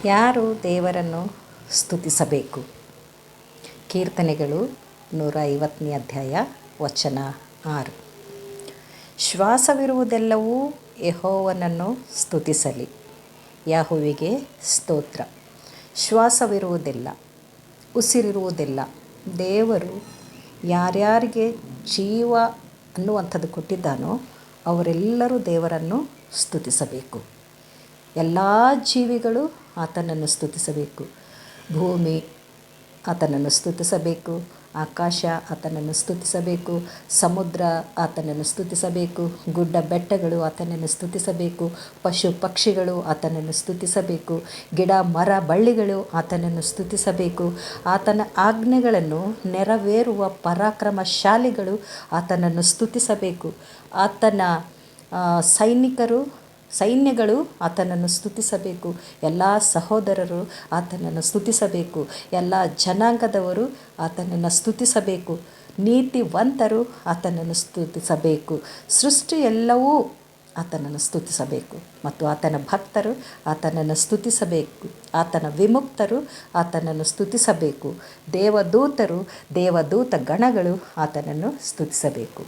ಯಾರು ದೇವರನ್ನು ಸ್ತುತಿಸಬೇಕು? ಕೀರ್ತನೆಗಳು 150ನೇ ಅಧ್ಯಾಯ ವಚನ 6. ಶ್ವಾಸವಿರುವುದೆಲ್ಲವೂ ಯೆಹೋವನನ್ನು ಸ್ತುತಿಸಲಿ. ಯೆಹೋವನಿಗೆ ಸ್ತೋತ್ರ. ಶ್ವಾಸವಿರುವುದೆಲ್ಲ, ಉಸಿರಿರುವುದೆಲ್ಲ ದೇವರು ಯಾರ್ಯಾರಿಗೆ ಜೀವ ಅನ್ನುವಂಥದ್ದು ಕೊಟ್ಟಿದ್ದಾನೋ ಅವರೆಲ್ಲರೂ ದೇವರನ್ನು ಸ್ತುತಿಸಬೇಕು. ಎಲ್ಲ ಜೀವಿಗಳು ಆತನನ್ನು ಸ್ತುತಿಸಬೇಕು. ಭೂಮಿ ಆತನನ್ನು ಸ್ತುತಿಸಬೇಕು, ಆಕಾಶ ಆತನನ್ನು ಸ್ತುತಿಸಬೇಕು, ಸಮುದ್ರ ಆತನನ್ನು ಸ್ತುತಿಸಬೇಕು, ಗುಡ್ಡ ಬೆಟ್ಟಗಳು ಆತನನ್ನು ಸ್ತುತಿಸಬೇಕು, ಪಶು ಪಕ್ಷಿಗಳು ಆತನನ್ನು ಸ್ತುತಿಸಬೇಕು, ಗಿಡ ಮರ ಬಳ್ಳಿಗಳು ಆತನನ್ನು ಸ್ತುತಿಸಬೇಕು. ಆತನ ಆಜ್ಞೆಗಳನ್ನು ನೆರವೇರುವ ಪರಾಕ್ರಮಶಾಲಿಗಳು ಆತನನ್ನು ಸ್ತುತಿಸಬೇಕು. ಆತನ ಸೈನ್ಯಗಳು ಆತನನ್ನು ಸ್ತುತಿಸಬೇಕು. ಎಲ್ಲ ಸಹೋದರರು ಆತನನ್ನು ಸ್ತುತಿಸಬೇಕು. ಎಲ್ಲ ಜನಾಂಗದವರು ಆತನನ್ನು ಸ್ತುತಿಸಬೇಕು. ನೀತಿವಂತರು ಆತನನ್ನು ಸ್ತುತಿಸಬೇಕು. ಸೃಷ್ಟಿ ಎಲ್ಲವೂ ಆತನನ್ನು ಸ್ತುತಿಸಬೇಕು ಮತ್ತು ಆತನ ಭಕ್ತರು ಆತನನ್ನು ಸ್ತುತಿಸಬೇಕು. ಆತನ ವಿಮುಕ್ತರು ಆತನನ್ನು ಸ್ತುತಿಸಬೇಕು. ದೇವದೂತ ಗಣಗಳು ಆತನನ್ನು ಸ್ತುತಿಸಬೇಕು.